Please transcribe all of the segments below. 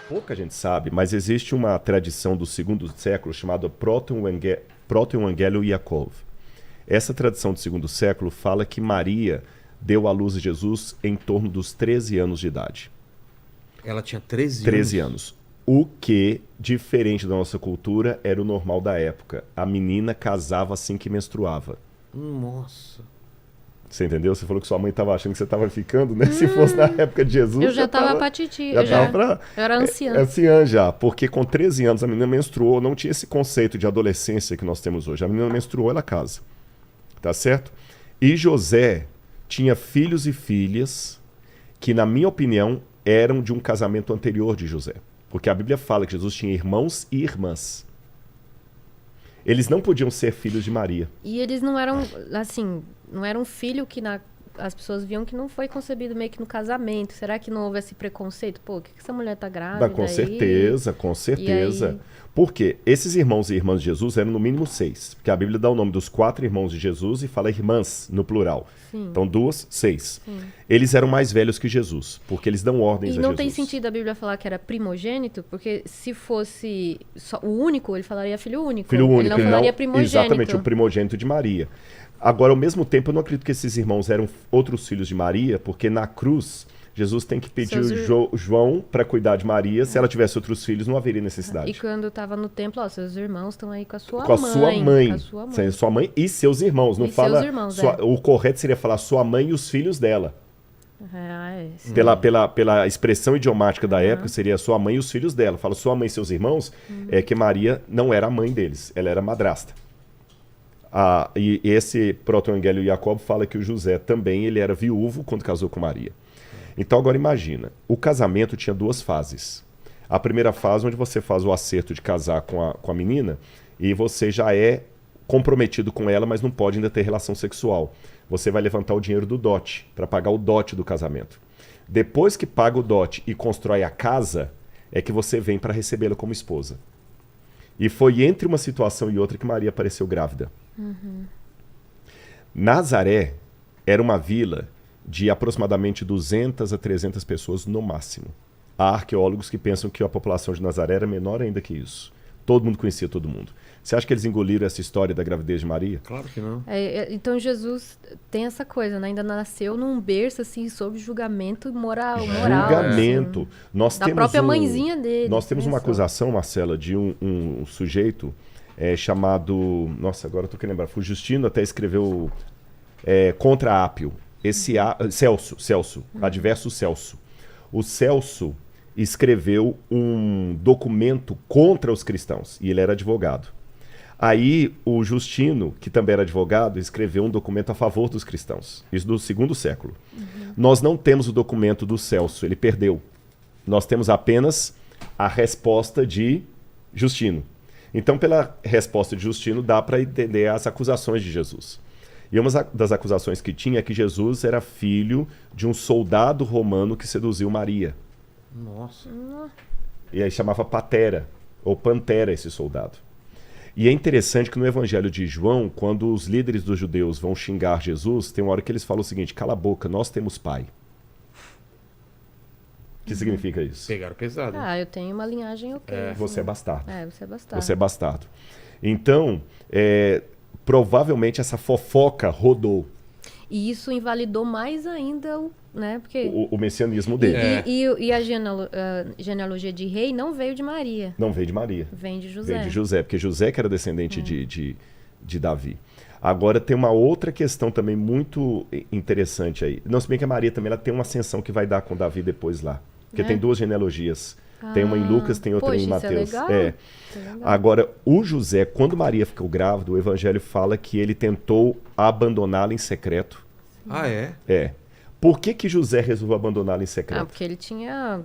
Pouca gente sabe, mas existe uma tradição do segundo século chamada Proto-Evangelium Yaakov. Essa tradição do segundo século fala que Maria deu à luz a Jesus em torno dos 13 anos de idade. Ela tinha 13 anos? 13 anos. O que, diferente da nossa cultura, era o normal da época. A menina casava assim que menstruava. Nossa. Você entendeu? Você falou que sua mãe estava achando que você estava ficando, né? Se fosse na época de Jesus... Eu já estava pra titi. Eu era anciã. Anciã já, porque com 13 anos a menina menstruou, não tinha esse conceito de adolescência que nós temos hoje. A menina menstruou, ela casa. Tá certo? E José tinha filhos e filhas que, na minha opinião, eram de um casamento anterior de José. Porque a Bíblia fala que Jesus tinha irmãos e irmãs. Eles não podiam ser filhos de Maria. E eles não eram, assim, não era um filho que as pessoas viam que não foi concebido meio que no casamento. Será que não houve esse preconceito? Pô, o que essa mulher tá grávida? Com certeza, com certeza. Aí... Porque esses irmãos e irmãs de Jesus eram no mínimo 6. Porque a Bíblia dá o nome dos 4 irmãos de Jesus e fala irmãs no plural. Sim. Então 2, 6. Sim. Eles eram mais velhos que Jesus, porque eles dão ordens a Jesus. E não tem sentido a Bíblia falar que era primogênito, porque se fosse só o único, ele falaria filho único. Filho único. Ele não falaria primogênito. Exatamente, o primogênito de Maria. Agora, ao mesmo tempo, eu não acredito que esses irmãos eram outros filhos de Maria, porque na cruz... Jesus tem que pedir João para cuidar de Maria. Se ela tivesse outros filhos, não haveria necessidade. E quando estava no templo, ó, seus irmãos estão aí com a sua mãe. Com a sua mãe. Sua mãe e seus irmãos. Não e fala. Seus irmãos, O correto seria falar sua mãe e os filhos dela. Pela expressão idiomática da época, seria sua mãe e os filhos dela. Fala sua mãe e seus irmãos, é que Maria não era a mãe deles, ela era madrasta. E esse proto-evangelium Jacob fala que o José também ele era viúvo quando casou com Maria. Então agora imagina, o casamento tinha 2 fases. A primeira fase onde você faz o acerto de casar com a menina e você já é comprometido com ela, mas não pode ainda ter relação sexual. Você vai levantar o dinheiro do dote, para pagar o dote do casamento. Depois que paga o dote e constrói a casa, é que você vem para recebê-la como esposa. E foi entre uma situação e outra que Maria apareceu grávida. Nazaré era uma vila de aproximadamente 200 a 300 pessoas no máximo. Há arqueólogos que pensam que a população de Nazaré era menor ainda que isso. Todo mundo conhecia todo mundo. Você acha que eles engoliram essa história da gravidez de Maria? Claro que não. Então Jesus tem essa coisa, né? Ainda nasceu num berço assim, sob julgamento moral. Julgamento. Assim, nós da temos própria mãezinha dele. Nós temos uma acusação, Marcela, de um sujeito chamado... Nossa, agora eu tô querendo lembrar. O Justino até escreveu contra Ápio. Celso, adverso Celso. O Celso escreveu um documento contra os cristãos, e ele era advogado. Aí o Justino, que também era advogado, escreveu um documento a favor dos cristãos. Isso do segundo século. Nós não temos o documento do Celso, ele perdeu. Nós temos apenas a resposta de Justino. Então, pela resposta de Justino, dá para entender as acusações de Jesus. E uma das acusações que tinha é que Jesus era filho de um soldado romano que seduziu Maria. Nossa. E aí chamava Patera, ou Pantera, esse soldado. E é interessante que no Evangelho de João, quando os líderes dos judeus vão xingar Jesus, tem uma hora que eles falam o seguinte: cala a boca, nós temos pai. O que significa isso? Pegaram pesado. Eu tenho uma linhagem ok. Você é bastardo. Você é bastardo. Você é bastardo. Então, provavelmente essa fofoca rodou. E isso invalidou mais ainda né? Porque... o messianismo dele. E a genealogia de rei não veio de Maria. Não veio de Maria. Vem de José. Vem de José, porque José que era descendente de Davi. Agora tem uma outra questão também muito interessante aí. Não, se bem que a Maria também ela tem uma ascensão que vai dar com Davi depois lá. Porque tem 2 genealogias. Tem uma em Lucas, tem outra em Mateus. Isso é legal. Agora, o José, quando Maria ficou grávida, o Evangelho fala que ele tentou abandoná-la em secreto. Sim. Ah, é? É. Por que José resolveu abandoná-la em secreto? Porque ele tinha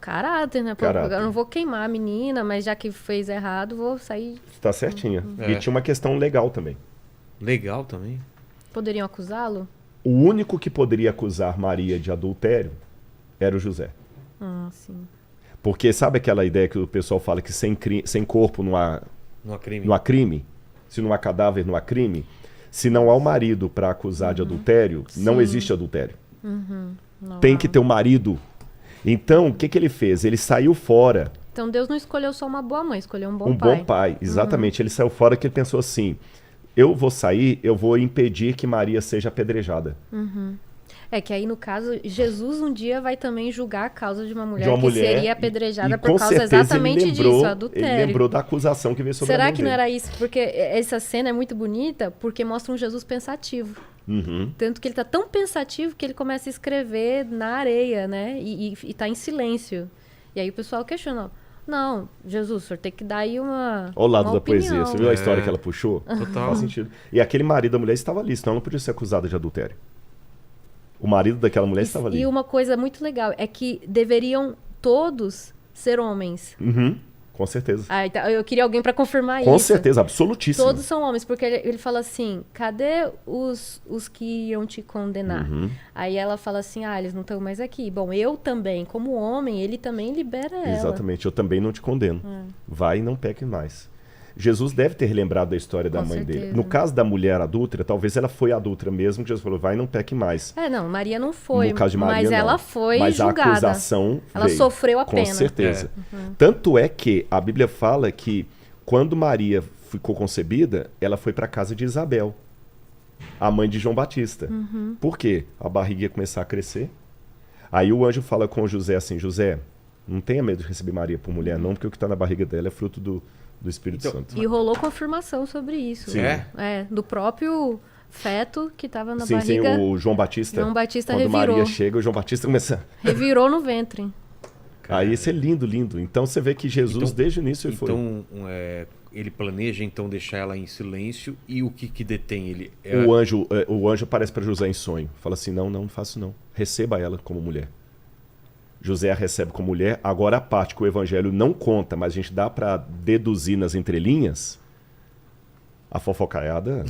caráter, né? Caráter. Eu não vou queimar a menina, mas já que fez errado, vou sair... Tá certinha. E tinha uma questão legal também. Legal também? Poderiam acusá-lo? O único que poderia acusar Maria de adultério era o José. Sim. Porque sabe aquela ideia que o pessoal fala que sem corpo não há crime? Se não há cadáver, não há crime? Se não há o marido para acusar de adultério, não existe adultério. Tem que ter o marido. Então, o que que ele fez? Ele saiu fora. Então Deus não escolheu só uma boa mãe, escolheu um bom Um pai. bom pai, exatamente. Ele saiu fora que ele pensou assim, eu vou sair, eu vou impedir que Maria seja apedrejada. É que aí, no caso, Jesus um dia vai também julgar a causa de uma mulher, De uma que mulher, seria apedrejada e por com causa certeza exatamente ele lembrou, disso, adultério. Ele lembrou da acusação que veio sobre a Será mãe que não dele. era isso? Porque essa cena é muito bonita porque mostra um Jesus pensativo. Tanto que ele tá tão pensativo que ele começa a escrever na areia, né? E tá em silêncio. E aí o pessoal questiona, não, Jesus, o senhor tem que dar aí uma Olha o lado uma da opinião. poesia. Você viu a história que ela puxou? Total. Faz sentido. E aquele marido da mulher estava ali, senão ela não podia ser acusada de adultério. O marido daquela mulher estava ali. E uma coisa muito legal é que deveriam todos ser homens. Com certeza. Ah, então, eu queria alguém para confirmar Com isso. certeza, absolutíssimo. Todos são homens, porque ele fala assim, cadê os que iam te condenar? Aí ela fala assim, eles não estão mais aqui. Bom, eu também, como homem, ele também libera ela. Exatamente, eu também não te condeno. Vai e não peque mais. Jesus deve ter lembrado da história da Com mãe dele. certeza. No caso da mulher adúltera, talvez ela foi adúltera mesmo, que Jesus falou, vai e não peque mais. Não, Maria não foi, No caso de Maria, mas não. ela foi Mas julgada. a acusação Ela veio, sofreu a com pena. certeza. Tanto é que a Bíblia fala que quando Maria ficou concebida, ela foi para a casa de Isabel, a mãe de João Batista. Por quê? A barriga ia começar a crescer. Aí o anjo fala com José assim, José, não tenha medo de receber Maria por mulher não, porque o que está na barriga dela é fruto do Espírito Então, Santo. E rolou confirmação sobre isso. Sim. Do próprio feto que estava na Sim, barriga. o João Batista. João Batista quando revirou. Maria chega, o João Batista começa... Revirou no ventre. Aí isso é lindo, lindo. Então você vê que Jesus, Então- desde o início, ele foi... Então, ele planeja então deixar ela em silêncio e o que detém ele? O anjo aparece para José em sonho. Fala assim, não faço não. Receba ela como mulher. José a recebe como mulher. Agora a parte que o evangelho não conta, mas a gente dá para deduzir nas entrelinhas, a fofocaiada...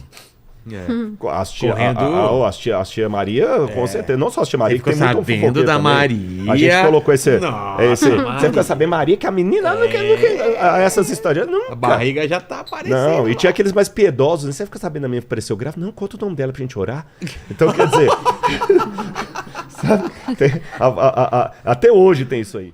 As tia, Correndo. as tia Maria, com certeza. Não só as tia Maria, que Ficou tem muito sabendo fofoqueiro da também. Maria. A gente colocou esse... Nossa, você fica sabendo Maria, que a menina não quer... Essas histórias... Nunca. A barriga já tá aparecendo. Não, e lá. tinha aqueles mais piedosos, né? Você fica sabendo a minha apareceu grávida? Não, conta o nome dela pra gente orar. Então, quer dizer... sabe? Até hoje tem isso aí.